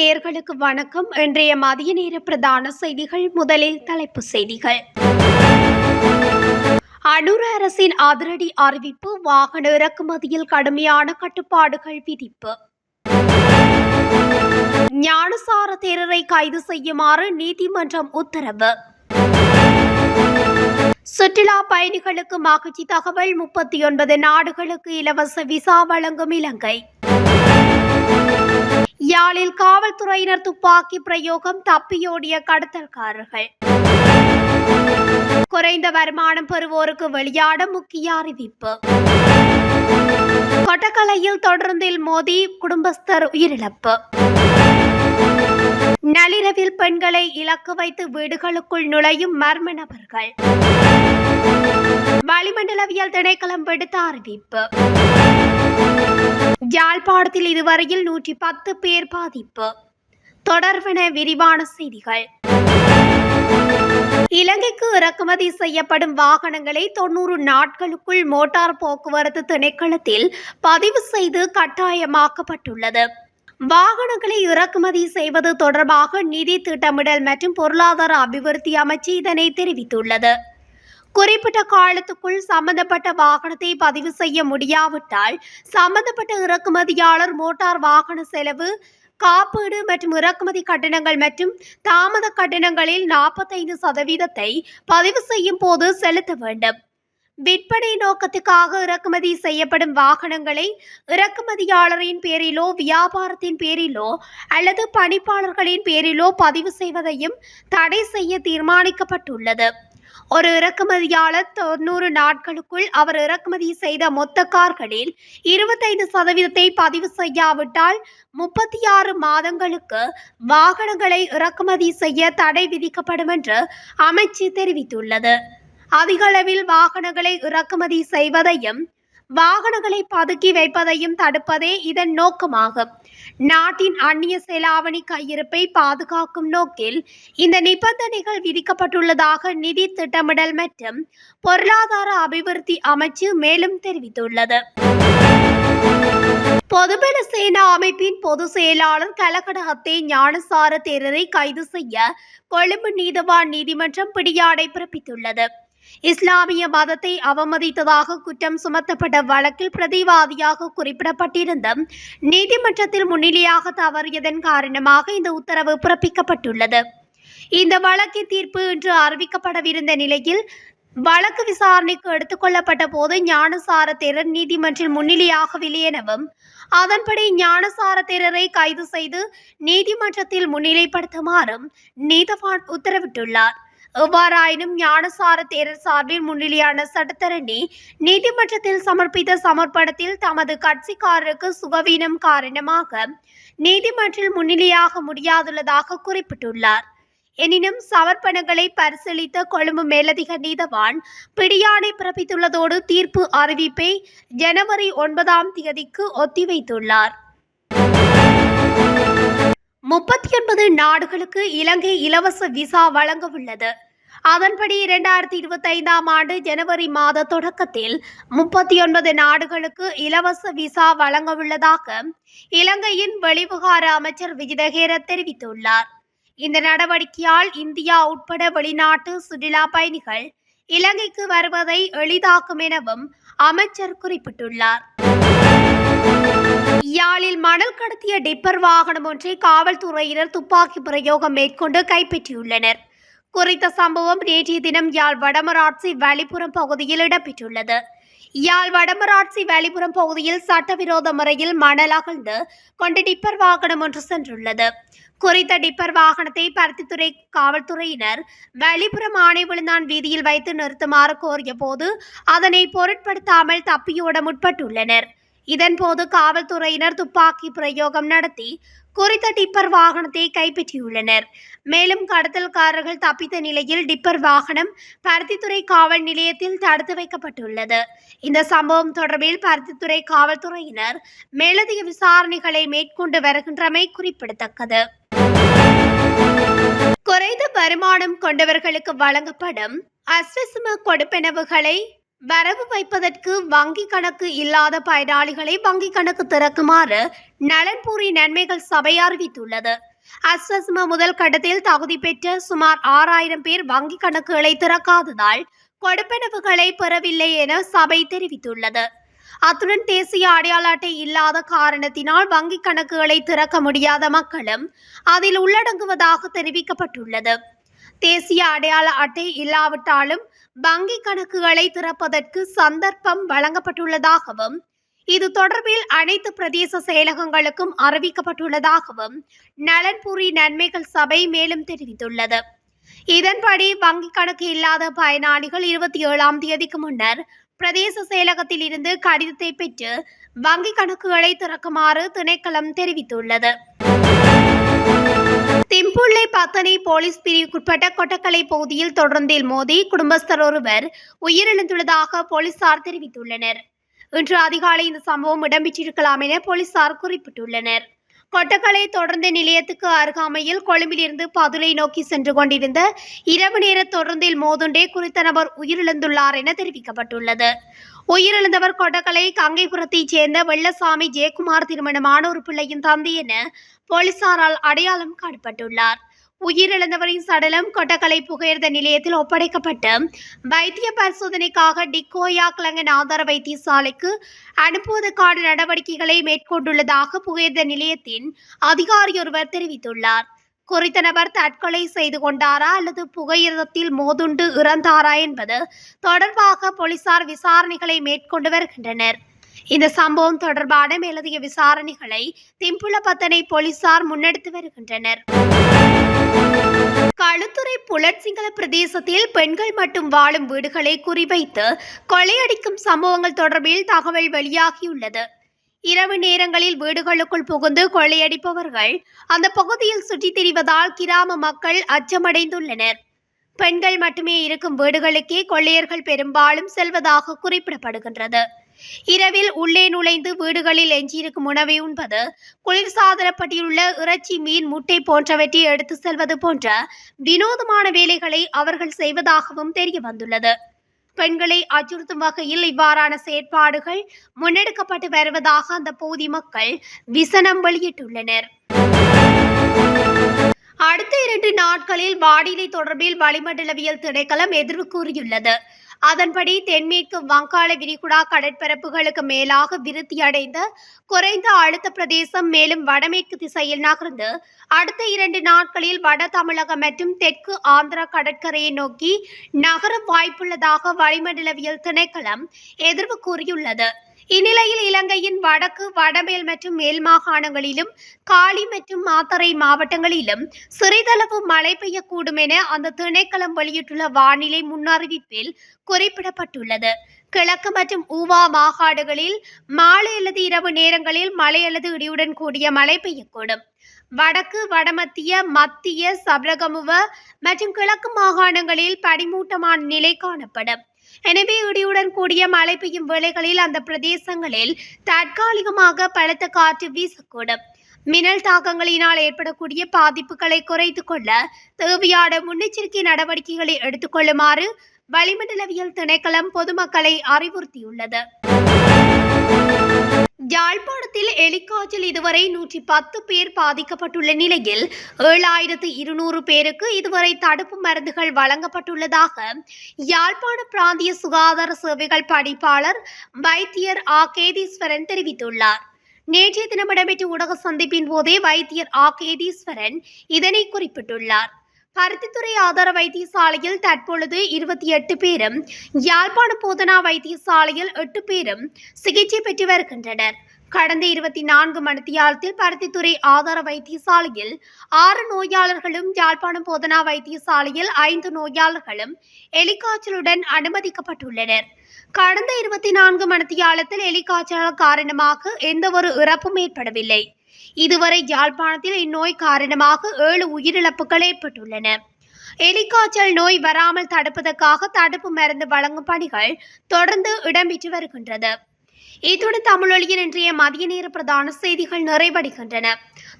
நேயர்களுக்கு வணக்கம். இன்றைய மதிய நேர பிரதான செய்திகள். முதலில் தலைப்புச் செய்திகள். அனுர அரசின் அதிரடி அறிவிப்பு. வாகன இறக்குமதியில் கடுமையான கட்டுப்பாடுகள் விதிப்பு. ஞானசார தேரரை கைது செய்யுமாறு நீதிமன்றம் உத்தரவு. சுற்றுலா பயணிகளுக்கு மகிழ்ச்சி தகவல். 39 நாடுகளுக்கு இலவச விசா வழங்கும் இலங்கை. யாழில் காவல்துறையினர் துப்பாக்கி பிரயோகம். தப்பியோடிய கடத்தல்காரர்கள். குறைந்த வருமானம் பெறுவோருக்கு வெளியான முக்கிய அறிவிப்பு. கொட்டக்கலையில் தொடர்ந்தில் மோதி குடும்பஸ்தர் உயிரிழப்பு. நள்ளிரவில் பெண்களை இலக்கு வைத்து வீடுகளுக்குள் நுழையும் மர்ம நபர்கள். வளிமண்டலவியல் திணைக்களம் விடுத்த அறிவிப்பு. யாழ்ப்பாணத்தில் இதுவரையில் 110 பேர் பாதிப்பு. தொடர்பென விரிவான செய்திகள். இலங்கைக்கு இறக்குமதி செய்யப்படும் வாகனங்களை 90 நாட்களுக்குள் மோட்டார் போக்குவரத்து திணைக்களத்தில் பதிவு செய்து கட்டாயமாக்கப்பட்டுள்ளது. வாகனங்களை இறக்குமதி செய்வது தொடர்பாக நிதி திட்டமிடல் மற்றும் பொருளாதார அபிவிருத்தி அமைச்சு இதனை தெரிவித்துள்ளது. குறிப்பிட்ட காலத்துக்குள் சம்பந்தப்பட்ட வாகனத்தை பதிவு செய்ய முடியாவிட்டால் சம்பந்தப்பட்ட இறக்குமதியாளர் மோட்டார் வாகன செலவு, காப்பீடு மற்றும் இறக்குமதி கட்டணங்கள் மற்றும் தாமத கட்டணங்களில் 45% பதிவு செய்யும் போது செலுத்த வேண்டும். விற்பனை நோக்கத்துக்காக இறக்குமதி செய்யப்படும் வாகனங்களை இறக்குமதியாளரின் பேரிலோ வியாபாரத்தின் பேரிலோ அல்லது பணிப்பாளர்களின் பேரிலோ பதிவு செய்வதையும் தடை செய்ய தீர்மானிக்கப்பட்டுள்ளது. ஒரு இறக்குமதியாளர் 90 நாட்களுக்குள் அவர் இறக்குமதி செய்த மொத்த கார்களில் 25% பதிவு செய்யாவிட்டால் 36 மாதங்களுக்கு வாகனங்களை இறக்குமதி செய்ய தடை விதிக்கப்படும் என்று அமைச்சு தெரிவித்துள்ளது. அதிகளவில் வாகனங்களை இறக்குமதி செய்வதையும் வாகனங்களை பதுக்கி வைப்பதையும் தடுப்பதே இதன் நோக்கமாகும். நாட்டின் அந்நிய செலாவணி கையிருப்பை பாதுகாக்கும் நோக்கில் இந்த நிபந்தனைகள் விதிக்கப்பட்டுள்ளதாக நிதி திட்டமிடல் மற்றும் பொருளாதார அபிவிருத்தி அமைச்சு மேலும் தெரிவித்துள்ளது. பொதுபல சேனா அமைப்பின் பொதுச் செயலாளர் கலகடஹத்தே ஞானசார தேரரை கைது செய்ய கொழும்பு நீதவான் நீதிமன்றம் பிடியாணை பிறப்பித்துள்ளது. இஸ்லாமிய மதத்தை அவமதித்ததாக குற்றம் சுமத்தப்பட்ட வழக்கில் பிரதிவாதியாக குறிப்பிடப்பட்டிருந்த நீதிமன்றத்தில் முன்னிலையாக தவறியதன் காரணமாக இந்த உத்தரவு பிறப்பிக்கப்பட்டுள்ளது. இந்த வழக்கின் தீர்ப்பு இன்று அறிவிக்கப்படவிருந்த நிலையில் வழக்கு விசாரணைக்கு எடுத்துக் கொள்ளப்பட்ட போது ஞானசார தேரர் நீதிமன்றில் முன்னிலையாகவில்லை எனவும் அதன்படி ஞானசார தேரரை கைது செய்து நீதிமன்றத்தில் முன்னிலைப்படுத்துமாறும் நீதவான் உத்தரவிட்டுள்ளார். எவ்வாறாயினும் ஞானசார தேரர் சார்பில் முன்னிலையான சட்டத்தரணி நீதிமன்றத்தில் சமர்ப்பித்த சமர்ப்பணத்தில் தமது கட்சிக்காரருக்கு சுகவீனம் காரணமாக நீதிமன்றில் முன்னிலையாக முடியாதுள்ளதாக குறிப்பிட்டுள்ளார். எனினும் சமர்ப்பணங்களை பரிசீலித்த கொழும்பு மேலதிக நீதவான் பிடியாணை பிறப்பித்துள்ளதோடு தீர்ப்பு அறிவிப்பை ஜனவரி 9 ஒத்திவைத்துள்ளார். 39 நாடுகளுக்கு இலங்கை இலவச விசா வழங்கவுள்ளது. அதன்படி 2025 ஆண்டு ஜனவரி மாத தொடக்கத்தில் 39 நாடுகளுக்கு இலவச விசா வழங்கவுள்ளதாக இலங்கையின் வெளிவிவகார அமைச்சர் விஜிதஹேர தெரிவித்துள்ளார். இந்த நடவடிக்கையால் இந்தியா உட்பட வெளிநாட்டு சுற்றுலா பயணிகள் இலங்கைக்கு வருவதை எளிதாக்கும் எனவும் அமைச்சர் குறிப்பிட்டுள்ளார். யாழில் மணல் கடத்திய டிப்பர் வாகனம் ஒன்றை காவல்துறையினர் துப்பாக்கி பிரயோகம் மேற்கொண்டு கைப்பற்றியுள்ளனர். குறித்த சம்பவம் நேற்றைய தினம் யாழ் வடமராட்சி வலிபுரம் பகுதியில் இடம்பெற்றுள்ளது. யாழ் வடமராட்சி வலிபுரம் பகுதியில் சட்டவிரோத முறையில் மணல் அகழ்ந்து கொண்டு டிப்பர் வாகனம் ஒன்று சென்றுள்ளது. குறித்த டிப்பர் வாகனத்தை பருத்தித்துறை காவல்துறையினர் வலிபுரம் ஆணைவிழுந்தான் வீதியில் வைத்து நிறுத்துமாறு கோரிய போது அதனை பொருட்படுத்தாமல் தப்பியோட முற்பட்டுள்ளனர். இதன்போது காவல்துறையினர் துப்பாக்கி பிரயோகம் நடத்தி குறித்த டிப்பர் வாகனத்தை கைப்பற்றியுள்ளனர். மேலும் கடத்தல்காரர்கள் தப்பித்த நிலையில் டிப்பர் வாகனம் பருத்தித்துறை காவல் நிலையத்தில் தடுத்து வைக்கப்பட்டுள்ளது. இந்த சம்பவம் தொடர்பில் பருத்தித்துறை காவல்துறையினர் மேலதிக விசாரணைகளை மேற்கொண்டு வருகின்றமை குறிப்பிடத்தக்கது. குறைந்த வருமானம் கொண்டவர்களுக்கு வழங்கப்படும் அஸ்வசும கொடுப்பனவுகளை வரவு வைப்பதற்கு வங்கி கணக்கு இல்லாத பயனாளிகளை வங்கி கணக்கு திறக்குமாறு நலன்புரி நன்மைகள் சபை அறிவித்துள்ளது. அஸ்வஸ்ம முதல் கட்டத்தில் தகுதி பெற்ற சுமார் 6000 பேர் வங்கிக் கணக்குகளை திறக்காததால் கொடுப்பனவுகளை பெறவில்லை என சபை தெரிவித்துள்ளது. அத்துடன் தேசிய அடையாள அட்டை இல்லாத காரணத்தினால் வங்கிக் கணக்குகளை திறக்க முடியாத மக்களும் அதில் உள்ளடங்குவதாக தெரிவிக்கப்பட்டுள்ளது. தேசிய அடையாள அட்டை இல்லாவிட்டாலும் வங்கிக் கணக்குகளை திறப்பதற்கு சந்தர்ப்பம் வழங்கப்பட்டுள்ளதாகவும் இது தொடர்பில் அனைத்து பிரதேச செயலகங்களுக்கும் அறிவிக்கப்பட்டுள்ளதாகவும் நலன்புரி நன்மைகள் சபை மேலும் தெரிவித்துள்ளது. இதன்படி வங்கிக் கணக்கு இல்லாத பயனாளிகள் 27ஆம் தேதிக்கு முன்னர் பிரதேச செயலகத்தில் இருந்து கடிதத்தை பெற்று வங்கிக் கணக்குகளை திறக்குமாறு திணைக்களம் தெரிவித்துள்ளது. திம்புள்ளை பத்தனை போலீஸ் பிரிவுக்குட்பட்ட கொட்டக்கலை பகுதியில் தொடர்ந்தில் மோதி குடும்பஸ்தர் ஒருவர் உயிரிழந்துள்ளதாக போலீசார் தெரிவித்துள்ளனர். இன்று அதிகாலை இந்த சம்பவம் இடம்பெற்றிருக்கலாம் என போலீசார் குறிப்பிட்டுள்ளனர். கொட்டக்கலை தொடர்ந்து நிலையத்துக்கு அருகாமையில் கொழும்பிலிருந்து பதுளை நோக்கி சென்று கொண்டிருந்த இரவு நேர தொடர்ந்தில் மோதுண்டே குறித்த நபர் உயிரிழந்துள்ளார் என தெரிவிக்கப்பட்டுள்ளது. உயிரிழந்தவர் கொட்டக்கலை கங்கைபுரத்தைச் சேர்ந்த வெள்ளசாமி ஜெயக்குமார் திருமணமான ஒரு பிள்ளையின் தந்தை என போலீசாரால் அடையாளம் காணப்பட்டுள்ளார். உயிரிழந்தவரின் சடலம் கொட்டக்கலை புகையிரத நிலையத்தில் ஒப்படைக்கப்பட்டு வைத்திய பரிசோதனைக்காக டிக்கோயா கிழங்கன் ஆதார வைத்தியசாலைக்கு அனுப்புவதற்கான நடவடிக்கைகளை மேற்கொண்டுள்ளதாக புகையிரத நிலையத்தின் அதிகாரியொருவர் தெரிவித்துள்ளார். குறித்த நபர் தற்கொலை செய்து கொண்டாரா அல்லது புகையிரதத்தில் மோதுண்டு இறந்தாரா என்பது தொடர்பாக போலீசார் விசாரணைகளை மேற்கொண்டு வருகின்றனர். இந்த சம்பவம் தொடர்பான மேலதிக விசாரணைகளை திம்புலப்பத்தனை போலீசார் முன்னெடுத்து வருகின்றனர். களுத்துறை புலட்சிங்கள பிரதேசத்தில் பெண்கள் மட்டும் வாழும் வீடுகளை குறிவைத்து கொள்ளையடிக்கும் சம்பவங்கள் தொடர்பில் தகவல் வெளியாகியுள்ளது. இரவு நேரங்களில் வீடுகளுக்குள் புகுந்து கொள்ளையடிப்பவர்கள் அந்த பகுதியில் சுற்றித் திரிவதால் கிராம மக்கள் அச்சமடைந்துள்ளனர். பெண்கள் மட்டுமே இருக்கும் வீடுகளுக்கே கொள்ளையர்கள் பெரும்பாலும் செல்வதாக குறிப்பிடப்படுகின்றது. இரவில் உள்ளே நுழைந்து வீடுகளில் எஞ்சியிருக்கும் உணவை உண்பது, குளிர்சாதனப்பட்டியுள்ள இறைச்சி, மீன், முட்டை போன்றவற்றை எடுத்து செல்வது போன்ற வினோதமான வேலைகளை அவர்கள் செய்வதாகவும் தெரிய வந்துள்ளது. பெண்களை அச்சுறுத்தும் வகையில் இவ்வாறான செயற்பாடுகள் முன்னெடுக்கப்பட்டு வருவதாக அந்த பகுதி மக்கள் விசனம் வெளியிட்டுள்ளனர். அடுத்த 2 நாட்களில் வானிலை தொடர்பில் வளிமண்டலவியல் திணைக்களம் எதிர்வு கூறியுள்ளது. அதன்படி தென்மேற்கு வங்காள விரிகுடா கடற்பரப்புகளுக்கு மேலாக விருத்தியடைந்த குறைந்த அழுத்த பிரதேசம் மேலும் வடமேற்கு திசையில் நகர்ந்து அடுத்த 2 நாட்களில் வட தமிழகம் மற்றும் தெற்கு ஆந்திரா கடற்கரையை நோக்கி நகர வாய்ப்புள்ளதாக வளிமண்டலவியல் திணைக்களம் எதிர்வு கூறியுள்ளது. இந்நிலையில் இலங்கையின் வடக்கு, வடமேல் மற்றும் மேல் மாகாணங்களிலும் காலி மற்றும் மாத்தறை மாவட்டங்களிலும் சிறிதளவு மழை பெய்யக்கூடும் என அந்த திணைக்களம் வெளியிட்டுள்ள வானிலை முன்னறிவிப்பில் குறிப்பிடப்பட்டுள்ளது. கிழக்கு மற்றும் ஊவா மாகாணங்களில் மாலை அல்லது இரவு நேரங்களில் மழை அல்லது இடியுடன் கூடிய மழை பெய்யக்கூடும். வடக்கு, வடமத்திய, மத்திய, சபரகமுவ மற்றும் கிழக்கு மாகாணங்களில் பனிமூட்டமான நிலை காணப்படும். எனவே இடியுடன் கூடிய மழை பெய்யும் வேளைகளில் அந்த பிரதேசங்களில் தற்காலிகமாக பலத்த காற்று வீசக்கூடும். மின்னல் தாக்கங்களினால் ஏற்படக்கூடிய பாதிப்புகளை குறைத்துக் கொள்ள தேவையான முன்னெச்சரிக்கை நடவடிக்கைகளை எடுத்துக்கொள்ளுமாறு வளிமண்டலவியல் திணைக்களம் பொதுமக்களை அறிவுறுத்தியுள்ளது. யாழ்ப்பாணத்தில் எலிக்காய்ச்சல் இதுவரை 110 பேர் பாதிக்கப்பட்டுள்ள நிலையில் 7200 பேருக்கு இதுவரை தடுப்பு மருந்துகள் வழங்கப்பட்டுள்ளதாக யாழ்ப்பாண பிராந்திய சுகாதார சேவைகள் பணிப்பாளர் வைத்தியர் கேதீஸ்வரன் தெரிவித்துள்ளார். நேற்றைய தினம் இடம்பெற்ற ஊடக சந்திப்பின் போதே வைத்தியர் கேதீஸ்வரன் இதனை குறிப்பிட்டுள்ளார். பருத்தித்துறை ஆதார வைத்தியசாலையில் தற்பொழுது 28 பேரும், யாழ்ப்பாண போதனா வைத்தியசாலையில் 8 பேரும் சிகிச்சை பெற்று வருகின்றனர். கடந்த 24 மணித்தியாலத்தில் பருத்தித்துறை ஆதார வைத்தியசாலையில் 6 நோயாளர்களும், யாழ்ப்பாணம் போதனா வைத்தியசாலையில் 5 நோயாளர்களும் எலிக்காய்ச்சலுடன் அனுமதிக்கப்பட்டுள்ளனர். கடந்த 24 மணித்தியாலத்தில் எலிக்காய்ச்சல் காரணமாக எந்தவொரு இறப்பும் ஏற்படவில்லை. இதுவரை யாழ்ப்பாணத்தில் இந்நோய் காரணமாக 7 உயிரிழப்புகள் ஏற்பட்டுள்ளன. எலிக்காய்ச்சல் நோய் வராமல் தடுப்பதற்காக தடுப்பு மருந்து வழங்கும் பணிகள் தொடர்ந்து இடம்பெற்று வருகின்றது. இத்துடன் தமிழொலியின் இன்றைய மதிய நேர பிரதான செய்திகள் நிறைவடைகின்றன.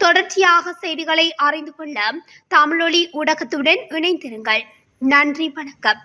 தொடர்ச்சியாக செய்திகளை அறிந்து கொள்ள தமிழொலி ஊடகத்துடன் இணைந்திருங்கள். நன்றி, வணக்கம்.